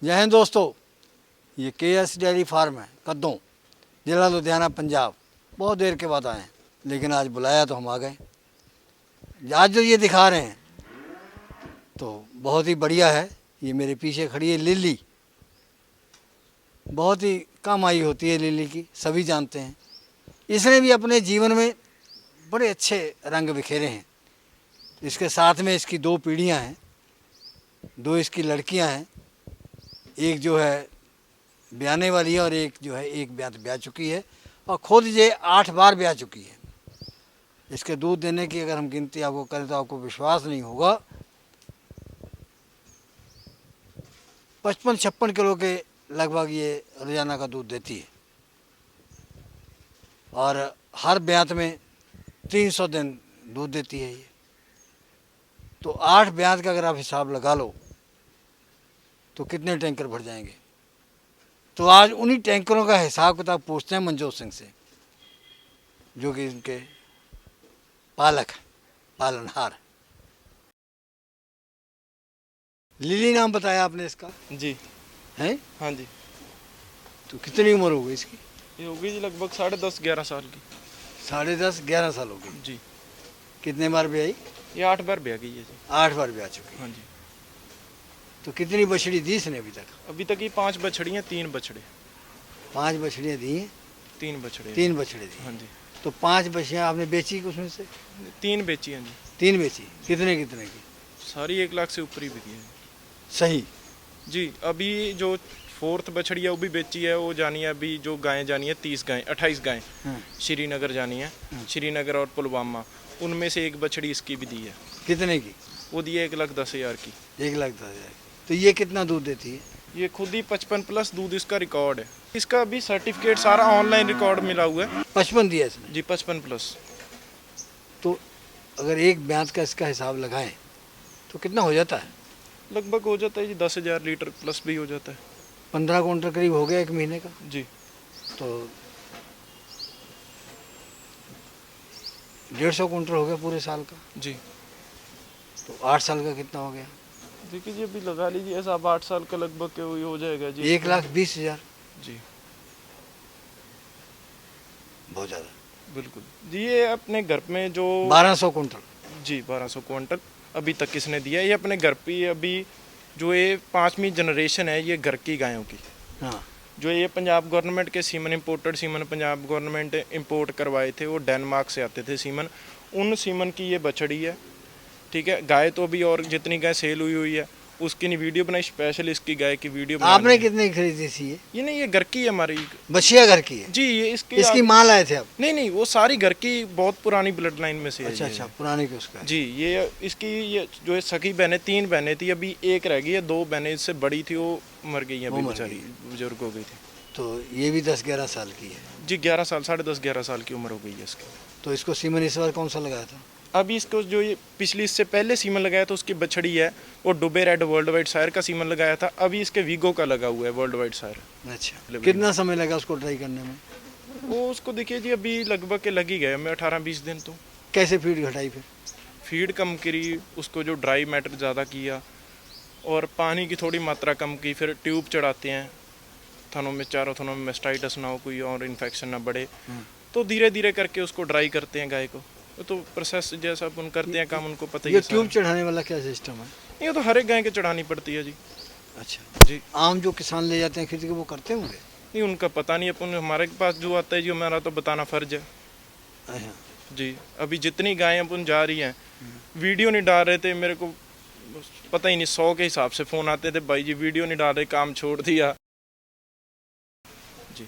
जय हिंद दोस्तों, ये KS डेयरी फार्म है कद्दों, जिला लुधियाना, पंजाब। बहुत देर के बाद आए हैं, लेकिन आज बुलाया तो हम आ गए। आज जो ये दिखा रहे हैं तो बहुत ही बढ़िया है। ये मेरे पीछे खड़ी है लिली, बहुत ही कम आई होती है लिली की, सभी जानते हैं। इसने भी अपने जीवन में बड़े अच्छे रंग बिखेरे हैं। इसके साथ में इसकी दो पीढ़ियां हैं, दो इसकी लड़कियां हैं। एक जो है ब्याने वाली है और एक जो है एक ब्याह चुकी है, और खुद ये 8 बार ब्याह चुकी है। इसके दूध देने की अगर हम गिनती आपको करें तो आपको विश्वास नहीं होगा। 55-56 किलो के लगभग ये रोजाना का दूध देती है, और हर ब्यात में 300 दिन दूध देती है ये। तो 8 ब्यात का अगर आप हिसाब लगा लो तो कितने टैंकर भर जाएंगे। तो आज उन्हीं टैंकरों का हिसाब किताब पूछते हैं मनजोत सिंह से, जो कि इनके पालक पालनहार। लिली नाम बताया आपने इसका? जी है। हाँ जी। तो कितनी उम्र हो गई इसकी? ये होगी जी लगभग 10.5-11 साल की। 10.5-11 साल हो गई जी। कितने बार ब्याई? ये 8 बार ब्याह गई है जी। 8 बार ब्याह चुकी। हाँ जी। तो कितनी बछड़ी दी इसने अभी तक? अभी तक ये 5 बछड़ियाँ 3 बछड़े। 5 बछड़ियाँ दी हैं? 3 बछड़े। 3 बछड़े दी। हाँ जी। तो 5 बछड़ियाँ आपने बेची उसमें से? 3 बेची हैं जी। 3 बेची। कितने कितने की? सारी 1 लाख से ऊपर ही बिकी है सही जी। अभी जो 4th बछड़ी है वो भी बेची है। वो जानी है अभी जो गायें जानी है 30 गायें 28 गायें हाँ। श्रीनगर जानी है। श्रीनगर और पुलवामा, उनमें से 1 बछड़ी इसकी भी दी है। कितने की? वो दी है 1,10,000 की। 1,10,000। तो ये कितना दूध देती है? ये खुद ही 55+ दूध इसका रिकॉर्ड है। इसका अभी सर्टिफिकेट सारा ऑनलाइन रिकॉर्ड मिला हुआ है। 55 दिया इसने जी 55+। तो अगर एक ब्याज का इसका हिसाब लगाएं तो कितना हो जाता है? लगभग हो जाता है जी 10,000 लीटर प्लस भी हो जाता है। 15 क्विंटल करीब हो गया 1 महीने का। जी। तो 150 क्विंटल हो गया पूरे साल का। जी। तो 8 साल का कितना हो गया? देखिए जी अभी लगा लीजिए ऐसा 8 साल का लगभग के वही हो जाएगा जी। 1,20,000। जी बहुत ज़्यादा। बिल्कुल जी। ये अपने घर में जो 1200 क्विंटल। जी 1200 क्विंटल अभी तक किसने दिया है। ये अपने घर पे अभी जो ये 5वीं जनरेशन है ये घर की गायों की। हाँ। जो ये पंजाब गवर्नमेंट के semen imported semen Punjab government import करवाए थे, वो डेनमार्क से आते थे सीमन। उन सीमन की ये बछड़ी है। ठीक है। गाय तो अभी और जितनी गाय सेल हुई है उसकी नहीं वीडियो बनाई, स्पेशल इसकी गाय की वीडियो बनाई। आपने कितनी खरीदी थी ये? नहीं ये घर की है हमारी। बछिया घर की है जी। ये इसकी माँ लाए थे आप? नहीं वो सारी घर की बहुत पुरानी ब्लड लाइन में से है। अच्छा पुरानी की उसका है। जी। ये इसकी ये जो है सखी बहनें 3 बहनें थी, अभी 1 रह गई है। 2 बहनें इससे बड़ी थी वो मर गई हैं, अभी बेचारी बुजुर्ग हो गई थी। तो ये भी 10-11 साल की है जी। 11 साल 10.5-11 साल की उम्र हो गई है इसकी। तो इसको सीमन इस बार कौन सा लगाया था? अभी इसको जो ये पिछली इससे पहले सीमन लगाया था उसकी बछड़ी है, वो डुबे रेड वर्ल्ड वाइड सायर का सीमन लगाया था। अभी इसके वीगो का लगा हुआ है वर्ल्ड वाइड सायर। अच्छा। कितना समय लगा उसको ट्राई करने में? वो उसको देखिए जी अभी लगभग के लग ही गए हमें 18-20 दिन। तो कैसे फीड घटाई फिर? फीड कम करी, उसको जो ड्राई मैटर ज़्यादा किया और पानी की थोड़ी मात्रा कम की। फिर ट्यूब चढ़ाते हैं थनों में, चारों थनों में मेस्टाइटिस ना हो, कोई और इन्फेक्शन ना बढ़े। तो धीरे धीरे करके उसको ड्राई करते हैं गाय को। तो प्रोसेस जैसा अपन करते हैं काम उनको पता ही है। ये ट्यूब चढ़ाने वाला क्या सिस्टम है? ये तो हर एक गाय के चढ़ानी पड़ती है जी। अच्छा जी। आम जो किसान ले जाते हैं खेती के वो करते होंगे? नहीं उनका पता नहीं, अपन हमारे पास जो आता है जी हमारा तो बताना फर्ज है। अच्छा। जी। अभी जितनी गायें अपन जा रही हैं, वीडियो नहीं डाल रहे थे, मेरे को पता ही नहीं 100 के हिसाब से फ़ोन आते थे, भाई जी वीडियो नहीं डाल रहे, काम छोड़ दिया। जी।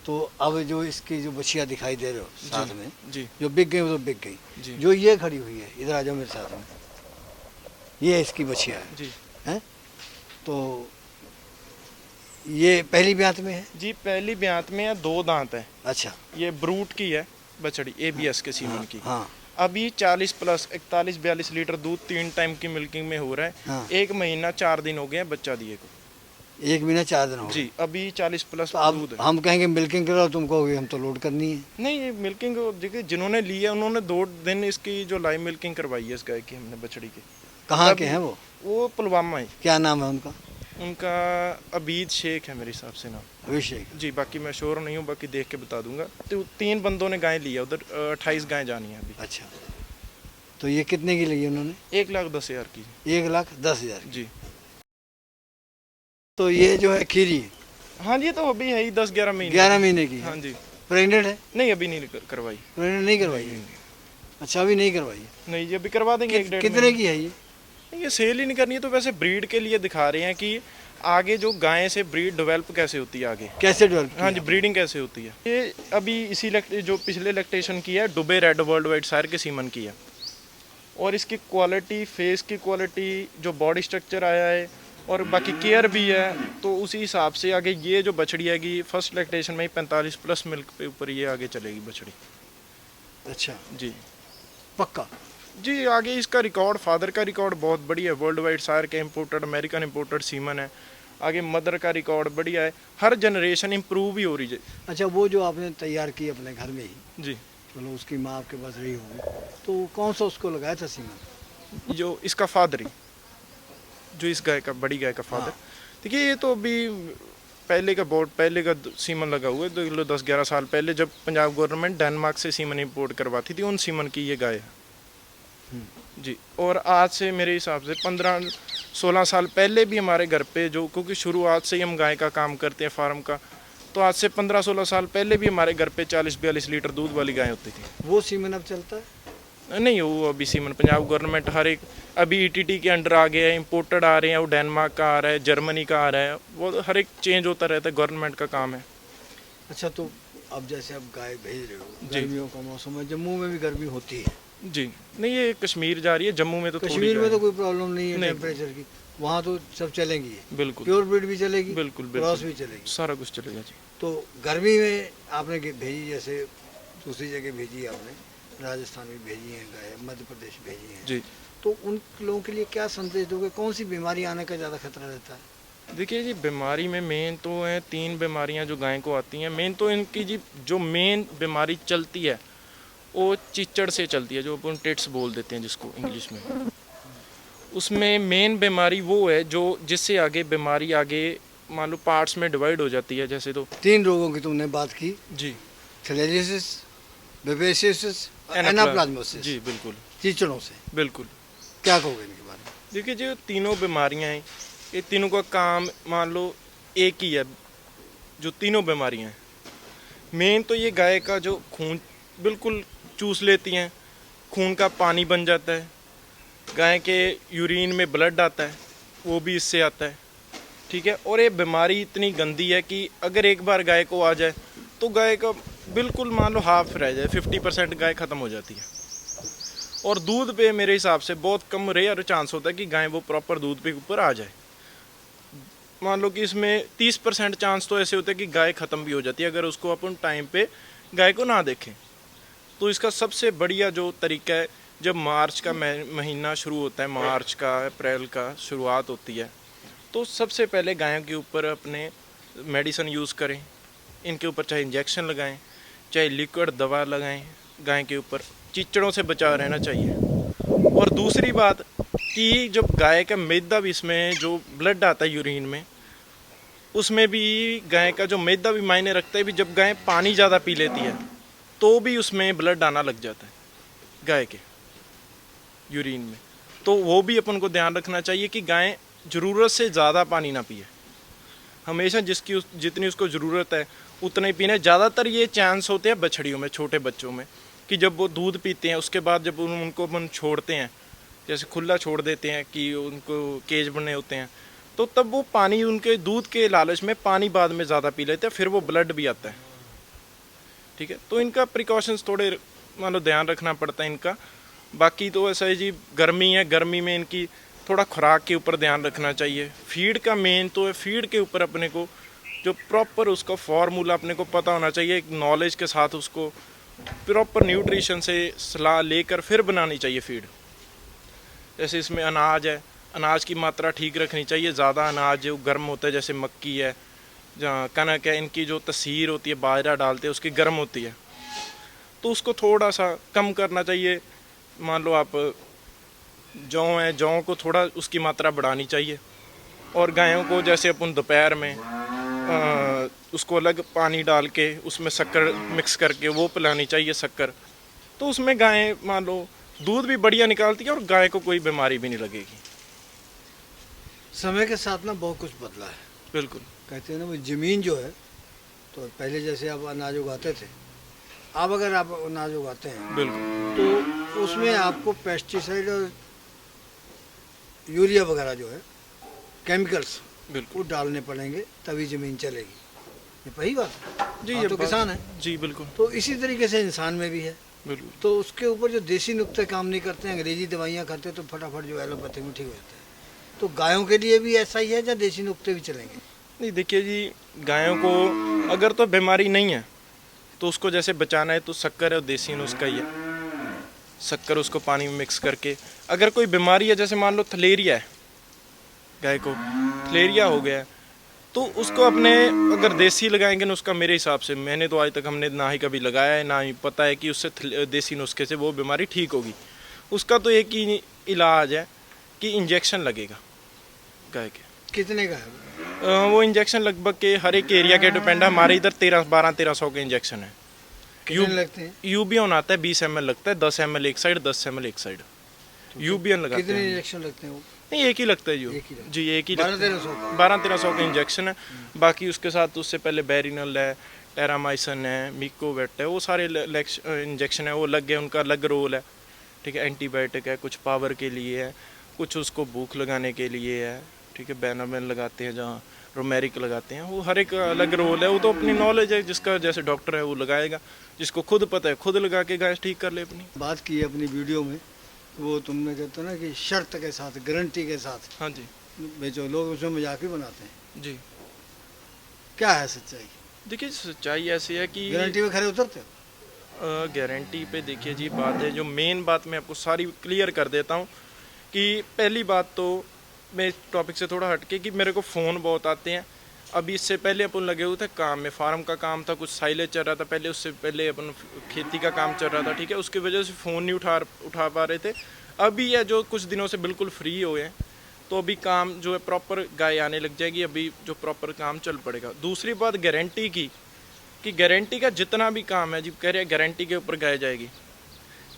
तो अब जो इसकी जो बछिया दिखाई दे रहे हो साथ में, जी जो बिक गई वो तो बिक गई। जी। जो ये खड़ी हुई है इधर आ जाओ मेरे साथ में, ये इसकी बछिया है। जी। हैं? तो ये पहली ब्यात में है? जी पहली ब्यात में है, 2 दांत है। अच्छा। ये ब्रूट की है बछड़ी, ABS के सीमन की। हाँ। अभी 40+ 41-42 लीटर दूध 3 टाइम की मिल्किंग में हो रहा है। हाँ। 1 महीना 4 दिन हो गए हैं बच्चा दिए को। 1 महीना 4 दिन हो गए। जी। अभी 40+ तो अब दूध है। हम कहेंगे मिल्किंग करो, तुम कहोगे हम तो लोड करनी है। नहीं ये मिल्किंग देखिए जिन्होंने ली है उन्होंने 2 दिन इसकी जो लाइव मिल्किंग करवाई है इस गाय की हमने बछड़ी की। कहाँ के हैं वो? वो पुलवामा है। क्या नाम है उनका? उनका अबीद शेख है मेरे हिसाब से नाम। अभिषेक। जी, बाकी मैं श्योर नहीं हूँ, बाकी देख के बता दूंगा। तो 3 बंदों ने गाय ली है उधर, 28 गाय जानी है अभी। अच्छा, तो ये कितने की ली उन्होंने? 1,10,000 की। 1,10,000 की। जी तो ये जो है खीरी हाँ जी, तो अभी है ही 10-11 महीने। 11 महीने की है। हाँ जी। प्रेग्नेंट है? नहीं, अभी नहीं करवाई। प्रेग्नेंट नहीं करवाई है? अच्छा, अभी नहीं करवाई है। नहीं जी, अभी करवा देंगे 1-1.5 कितने की है ये? ये सेल ही नहीं करनी है, तो वैसे ब्रीड के लिए दिखा रहे हैं कि आगे जो गाय से ब्रीड डेवलप कैसे होती है आगे। कैसे डेवलप? हाँ जी, ब्रीडिंग कैसे होती है। ये अभी इसी जो पिछले लैक्टेशन की है, डुबे रेड वर्ल्ड वाइड सायर के सीमन की है। और इसकी क्वालिटी, फेस की क्वालिटी, जो बॉडी स्ट्रक्चर आया है और बाकी केयर भी है, तो उसी हिसाब से आगे ये जो बछड़ी आएगी फर्स्ट लैक्टेशन में ही 45 प्लस मिल्क पे ऊपर ये आगे चलेगी बछड़ी। अच्छा जी पक्का? जी, आगे इसका रिकॉर्ड, फादर का रिकॉर्ड बहुत बढ़िया है, वर्ल्ड वाइड सायर के इम्पोर्टेड, अमेरिकन इम्पोर्टेड सीमन है। आगे मदर का रिकॉर्ड बढ़िया है, हर जनरेशन इम्प्रूव ही हो रही है। अच्छा, वो जो आपने तैयार की अपने घर में ही, जी, चलो उसकी माँ आपके पास रही होगी, तो कौन सा उसको लगाया था सीमन? जो इसका फादर ही, जो इस गाय का, बड़ी गाय का फादर। देखिए, ये तो अभी पहले का सीमन लगा हुआ है, 10-11 साल पहले जब पंजाब गवर्नमेंट डेनमार्क से सीमन इंपोर्ट करवाती थी, उन सीमन की ये गाय है। जी, और आज से मेरे हिसाब से 15-16 साल पहले भी हमारे घर पे, जो क्योंकि शुरुआत से ही हम गाय का काम करते हैं फार्म का, तो आज से 15-16 साल पहले भी हमारे घर पे 40-42 लीटर दूध वाली गाय होती थी। वो सीमन अब चलता है? नहीं, वो अभी सीमन पंजाब गवर्नमेंट हर एक, अभी ईटीटी के अंडर आ गया है, इम्पोर्टेड आ रहे हैं, वो डेनमार्क का आ रहा है, जर्मनी का आ रहा है, वो हर एक चेंज होता रहता है, गवर्नमेंट का काम है। अच्छा, तो अब जैसे अब गाय भेज रहे हो, जी। गर्मियों का मौसम है, जम्मू में भी गर्मी होती है। जी, नहीं, ये कश्मीर जा रही है, जम्मू में तो कश्मीर में तो कोई प्रॉब्लम नहीं है नहीं। टेम्परेचर की, वहाँ तो सब चलेंगी। बिल्कुल प्योर ब्रीड भी चलेगी, बिल्कुल क्रॉस बिल्कुल, भी चलेगी। सारा कुछ चलेगा जी। तो गर्मी में आपने भेजी, जैसे दूसरी जगह भेजी आपने, राजस्थान भी भेजी है गाय, मध्य प्रदेश भेजी है जी, तो उन लोगों के लिए क्या संदेश दोगे? कौन सी बीमारी आने का ज़्यादा खतरा रहता है? देखिए जी, बीमारी में मेन तो है 3 बीमारियां जो गाय को आती हैं। मेन तो इनकी जी जो मेन बीमारी चलती है वो चिच्चड़ से चलती है, जो अपन टिट्स बोल देते हैं जिसको इंग्लिश में। उसमें मेन बीमारी वो है जो जिससे आगे बीमारी आगे मान लो पार्ट्स में डिवाइड हो जाती है। जैसे तो 3 रोगों की तुमने बात की, जी, थैलेरियोसिस, बेबेसियोसिस, एनाप्लाज्मोसिस। जी बिल्कुल चीचड़ों से। बिल्कुल। क्या कहोगे इनके बारे में? देखिए, जो तीनों बीमारियां हैं, ये तीनों का काम मान लो एक ही है। जो तीनों बीमारियां हैं, मेन तो ये गाय का जो खून बिल्कुल चूस लेती हैं, खून का पानी बन जाता है, गाय के यूरिन में ब्लड आता है, वो भी इससे आता है। ठीक है, और ये बीमारी इतनी गंदी है कि अगर एक बार गाय को आ जाए तो गाय का बिल्कुल मान लो हाफ रह जाए, 50% गाय ख़त्म हो जाती है। और दूध पे मेरे हिसाब से बहुत कम रेयर चांस होता है कि गाय वो प्रॉपर दूध पे ऊपर आ जाए। मान लो कि इसमें 30% चांस तो ऐसे होते हैं कि गाय ख़त्म भी हो जाती है अगर उसको अपन टाइम पे गाय को ना देखें। तो इसका सबसे बढ़िया जो तरीका है, जब मार्च का महीना शुरू होता है, मार्च का अप्रैल का शुरुआत होती है, तो सबसे पहले गायों के ऊपर अपने मेडिसिन यूज़ करें। इनके ऊपर चाहे इंजेक्शन लगाएं, चाहे लिक्विड दवा लगाएं, गाय के ऊपर चिचड़ों से बचा रहना चाहिए। और दूसरी बात कि जब गाय का मैदा भी, इसमें जो ब्लड आता है यूरिन में, उसमें भी गाय का जो मैदा भी मायने रखता है। भी जब गाय पानी ज़्यादा पी लेती है तो भी उसमें ब्लड आना लग जाता है गाय के यूरिन में। तो वो भी अपन को ध्यान रखना चाहिए कि गाय ज़रूरत से ज़्यादा पानी ना पिए। हमेशा जितनी उसको ज़रूरत है उतना ही पीना। ज़्यादातर ये चांस होते हैं बछड़ियों में, छोटे बच्चों में, कि जब वो दूध पीते हैं उसके बाद जब उनको अपन छोड़ते हैं, जैसे खुला छोड़ देते हैं कि उनको केज बने होते हैं, तो तब वो पानी, उनके दूध के लालच में पानी बाद में ज़्यादा पी लेते हैं, फिर वो ब्लड भी आता है। ठीक है, तो इनका प्रिकॉशंस थोड़े मान लो ध्यान रखना पड़ता है इनका। बाकी तो ऐसा है जी, गर्मी है, गर्मी में इनकी थोड़ा खुराक के ऊपर ध्यान रखना चाहिए। फीड का मेन तो है, फीड के ऊपर अपने को जो प्रॉपर उसका फार्मूला अपने को पता होना चाहिए, एक नॉलेज के साथ उसको प्रॉपर न्यूट्रिशन से सलाह लेकर फिर बनानी चाहिए फीड। जैसे इसमें अनाज है, अनाज की मात्रा ठीक रखनी चाहिए। ज़्यादा अनाज जो गर्म होता है, जैसे मक्की है, जहाँ कनक है, इनकी जो तसीर होती है, बाजरा डालते हैं, उसकी गर्म होती है, तो उसको थोड़ा सा कम करना चाहिए। मान लो आप जौ है, जौ को थोड़ा उसकी मात्रा बढ़ानी चाहिए। और गायों को जैसे अपन दोपहर में उसको अलग पानी डाल के उसमें शक्कर मिक्स करके वो पिलानी चाहिए शक्कर। तो उसमें गायें मान लो दूध भी बढ़िया निकालती है और गाय को कोई बीमारी भी नहीं लगेगी। समय के साथ ना बहुत कुछ बदला है। बिल्कुल। कहते हैं ना वो ज़मीन जो है, तो पहले जैसे आप अनाज उगाते थे, अब अगर आप अनाज उगाते हैं बिल्कुल। तो उसमें आपको पेस्टिसाइड और यूरिया वगैरह जो है केमिकल्स बिल्कुल वो डालने पड़ेंगे, तभी ज़मीन चलेगी। ये वही बात है जी। आप ये तो बात- किसान है, जी बिल्कुल तो इसी तरीके से इंसान में भी है। बिल्कुल। तो उसके ऊपर जो देसी नुक्ते काम नहीं करते हैं, अंग्रेजी दवाइयाँ खाते हैं, तो फटाफट जो एलोपैथी में ठीक हो जाता है। तो गायों के लिए भी ऐसा ही है या देसी नुक्ते भी चलेंगे? नहीं देखिए जी, गायों को अगर तो बीमारी नहीं है तो उसको जैसे बचाना है तो शक्कर है और देसी नुस्खा ही है। शक्कर उसको पानी में मिक्स करके, अगर कोई बीमारी है जैसे मान लो थलेरिया है, गाय को थलेरिया हो गया है, तो उसको अपने अगर देसी लगाएंगे नुस्खा, मेरे हिसाब से मैंने तो आज तक हमने ना ही कभी लगाया है, ना ही पता है कि उससे देसी नुस्खे से वो बीमारी ठीक होगी। उसका तो एक ही इलाज है कि इंजेक्शन लगेगा गाय के। कितने का है वो इंजेक्शन लगभग के हर एक एरिया के डिपेंड है। हमारे इधर 1200 के इंजेक्शन है। कितने लगते हैं? यूबियन आता है 20 ml लगता है, 10 ml एक साइड, 10 ml एक साइड। यूबियन लगाते कितने हैं। इंजेक्शन लगते हैं वो? नहीं एक ही लगता है एक ही लगता जी, एक ही 1200 का? 1200 का इंजेक्शन है। बाकी उसके साथ उससे पहले बैरिनल है, टेरामाइसिन है, मिकोवेट है, वो सारे इंजेक्शन है, वो अलग है, उनका अलग रोल है। ठीक है, एंटीबायोटिक है, कुछ पावर के लिए है, कुछ उसको भूख लगाने के लिए है। ठीक है, बेनामेन लगाते हैं, जहाँ रोमेरिक लगाते हैं, वो हर एक अलग रोल है। वो तो अपनी नॉलेज है, जिसका जैसे डॉक्टर है वो लगाएगा, जिसको खुद पता है खुद लगा के गाय ठीक कर ले अपनी। बात की है अपनी वीडियो में, वो तुमने कहते हो ना कि शर्त के साथ, गारंटी के साथ हाँ जी बेचो, लोग उसमें मजाक भी बनाते हैं। जी। क्या है सच्चाई? देखिए सच्चाई ऐसी है कि गारंटी में खरे उतरते हो? गारंटी पे देखिए जी, बात है जो मेन बात मैं आपको सारी क्लियर कर देता हूँ कि पहली बात तो मैं इस टॉपिक से थोड़ा हटके कि मेरे को फ़ोन बहुत आते हैं। अभी इससे पहले अपन लगे हुए थे काम में, फार्म का काम था, कुछ साइलेज चल रहा था पहले, उससे पहले अपन खेती का काम चल रहा था। ठीक है, उसकी वजह से फ़ोन नहीं उठा पा रहे थे। अभी है जो कुछ दिनों से बिल्कुल फ्री हुए हैं, तो अभी काम जो है प्रॉपर गाय आने लग जाएगी, अभी जो प्रॉपर काम चल पड़ेगा। दूसरी बात गारंटी की, कि गारंटी का जितना भी काम है जी, कह रहे गारंटी के ऊपर गाय जाएगी।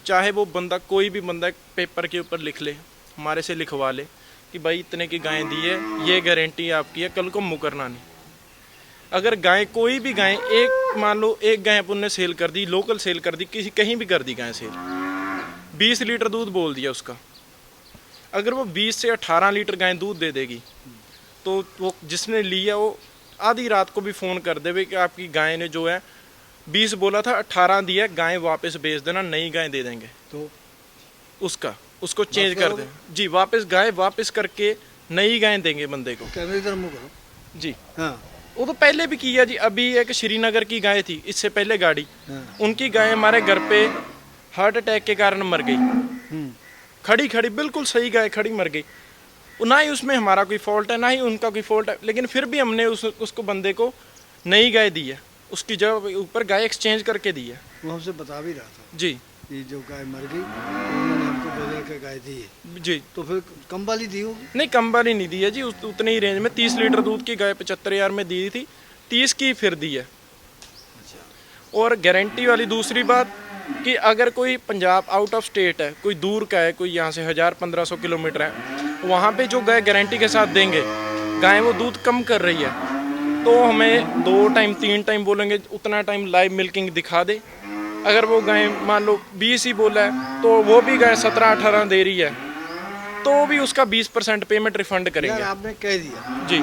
चाहे वो बंदा, कोई भी बंदा पेपर के ऊपर लिख ले, हमारे से लिखवा ले कि भाई इतने की गाय दी है, ये गारंटी आपकी है, कल को मुकरना नहीं। अगर गाय, कोई भी गाय, एक मान लो एक गाय अपन ने सेल कर दी, लोकल सेल कर दी, किसी कहीं भी कर दी गाय सेल, 20 लीटर दूध बोल दिया उसका, अगर वो 20 से 18 लीटर गाय दूध दे देगी, तो वो जिसने लिया वो आधी रात को भी फ़ोन कर देवे कि आपकी गाय ने जो है 20 बोला था, 18 दिया, गाय वापस बेच देना, नई गाय दे देंगे। तो उसको चेंज कर दें जी, वापस गाय वापस करके नई गाय देंगे बंदे को। कैमरे की तरफ मुँह करो जी हाँ। वो तो पहले भी किया जी। अभी एक श्रीनगर की गाय थी, इससे पहले गाड़ी, हाँ। उनकी गाय हमारे घर पे हार्ट अटैक के कारण मर गई। खड़ी खड़ी बिल्कुल सही गाय खड़ी मर गई। ना ही उसमें हमारा कोई फॉल्ट है, ना ही उनका कोई फॉल्ट है, लेकिन फिर भी हमने उसको बंदे को नई गाय दी है, उसकी जगह ऊपर गाय एक्सचेंज करके दी है। वो हमसे बता भी रहा था जी कि जो गाय मर गई तो उन्होंने हमको बदल के गाय दी है। जी। तो फिर कम वाली दी होगी? नहीं कम वाली नहीं दी है जी, उतने ही रेंज में 30 लीटर दूध की गाय 75,000 में दी थी, 30 की फिर दी है। अच्छा। और गारंटी वाली दूसरी बात कि अगर कोई पंजाब आउट ऑफ स्टेट है, कोई दूर का है, कोई यहाँ से 1000-1500 किलोमीटर है, वहाँ पे जो गाय गारंटी के साथ देंगे, गाय वो दूध कम कर रही है, तो हमें 2 टाइम 3 टाइम बोलेंगे, उतना टाइम लाइव मिल्किंग दिखा दे। अगर वो गाय मान लो 20 ही बोला है, तो वो भी गाय 17-18 दे रही है, तो भी उसका 20% पेमेंट रिफंड यार करेंगे। आपने कह दिया, जी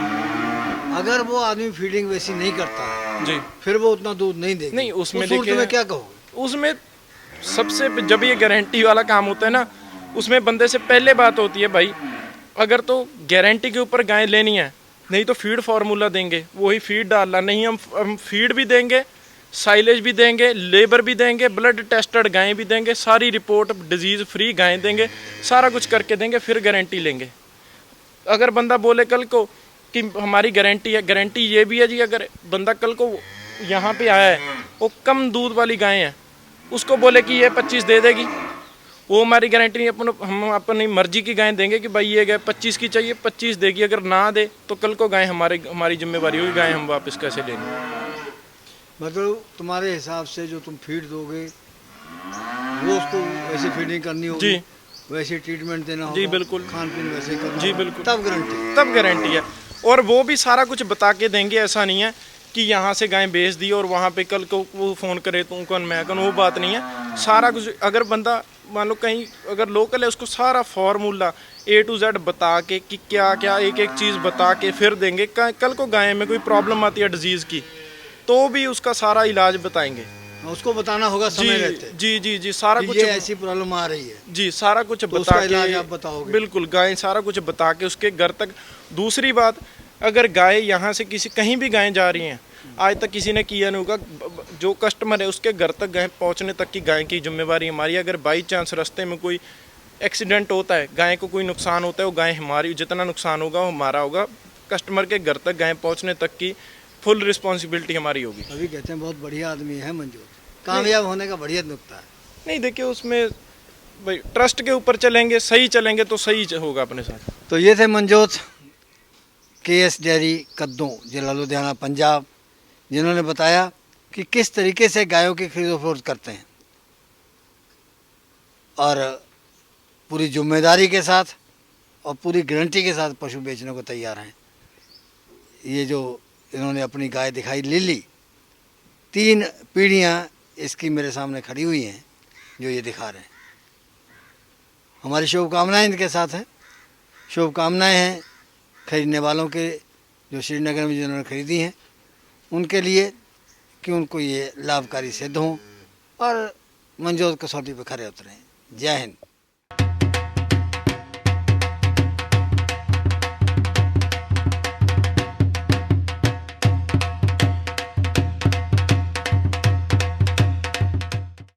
अगर वो आदमी फीडिंग वैसी नहीं करता है, जी। फिर वो उतना दूध नहीं देगा। नहीं, उसमें उस सूरत देखिए- में क्या कहोगे? उसमें सबसे जब ये गारंटी वाला काम होता है ना, उसमें बंदे से पहले बात होती है भाई, अगर तो गारंटी के ऊपर गाय लेनी है, नहीं तो फीड फार्मूला देंगे, वही फीड डालना, नहीं हम फीड भी देंगे, साइलेज भी देंगे, लेबर भी देंगे, ब्लड टेस्टेड गाय भी देंगे, सारी रिपोर्ट डिजीज़ फ्री गाय देंगे, सारा कुछ करके देंगे, फिर गारंटी लेंगे। अगर बंदा बोले कल को कि हमारी गारंटी है, गारंटी ये भी है जी, अगर बंदा कल को यहाँ पे आया है, वो कम दूध वाली गाय है, उसको बोले कि ये 25 दे देगी, वो हमारी गारंटी नहीं। हम अपनी मर्जी की गाय देंगे कि भाई ये गाय 25 की चाहिए 25 देगी, अगर ना दे तो कल को गाय हमारी जिम्मेवारी होगी, गाय हम वापस कैसे लेंगे। मतलब तुम्हारे हिसाब से जो तुम फीड दोगे वो उसको वैसे फीडिंग करनी होगी, जी वैसे ट्रीटमेंट देना होगा, जी बिल्कुल, खान पीन वैसे करना जी होगा, बिल्कुल, तब गारंटी है। और वो भी सारा कुछ बता के देंगे, ऐसा नहीं है कि यहाँ से गाय बेच दी और वहाँ पे कल को वो फ़ोन करे तो कौन मैं कौन, वो बात नहीं है। सारा कुछ अगर बंदा मान लो कहीं अगर लोकल है उसको सारा फार्मूला A to Z बता के कि क्या क्या एक एक चीज़ बता के फिर देंगे। कल को गाय में कोई प्रॉब्लम आती है डिजीज़ की तो भी उसका सारा इलाज बताएंगे। उसको बताना होगा समय रहते। जी जी जी सारा कि कुछ ये ऐसी प्रॉब्लम आ रही है जी, सारा कुछ तो बता उसका के इलाज आप बताओगे। बिल्कुल, गाय सारा कुछ बता के उसके घर तक। दूसरी बात, अगर गाय यहाँ से किसी कहीं भी गायें जा रही हैं, आज तक किसी ने किया नहीं होगा, जो कस्टमर है उसके घर तक गाय पहुँचने तक की गाय की जिम्मेवारी हमारी। अगर बाई चांस रास्ते में कोई एक्सीडेंट होता है, गाय को कोई नुकसान होता है, वो गाय हमारी, जितना नुकसान होगा वो हमारा होगा। कस्टमर के घर तक गाय पहुँचने तक की फुल रिस्पॉन्सिबिलिटी हमारी होगी। अभी कहते हैं बहुत बढ़िया आदमी है मंजूर, कामयाब होने का बढ़िया नुकता है। नहीं देखिए, उसमें भाई ट्रस्ट के ऊपर चलेंगे, सही चलेंगे तो सही होगा अपने साथ। तो ये थे मनजोत KS डेयरी कद्दों, जिला लुधियाना, पंजाब, जिन्होंने बताया कि किस तरीके से गायों की खरीद फरोख्त करते हैं और पूरी जिम्मेदारी के साथ और पूरी गारंटी के साथ पशु बेचने को तैयार हैं। ये जो इन्होंने अपनी गाय दिखाई लिली, 3 पीढ़ियाँ इसकी मेरे सामने खड़ी हुई हैं जो ये दिखा रहे हैं। हमारी शुभकामनाएं इनके साथ हैं। शुभकामनाएं हैं खरीदने वालों के, जो श्रीनगर में जिन्होंने खरीदी हैं उनके लिए, कि उनको ये लाभकारी सिद्ध हों और मंजूर कसौटी पर खरे उतरें। जय हिंद।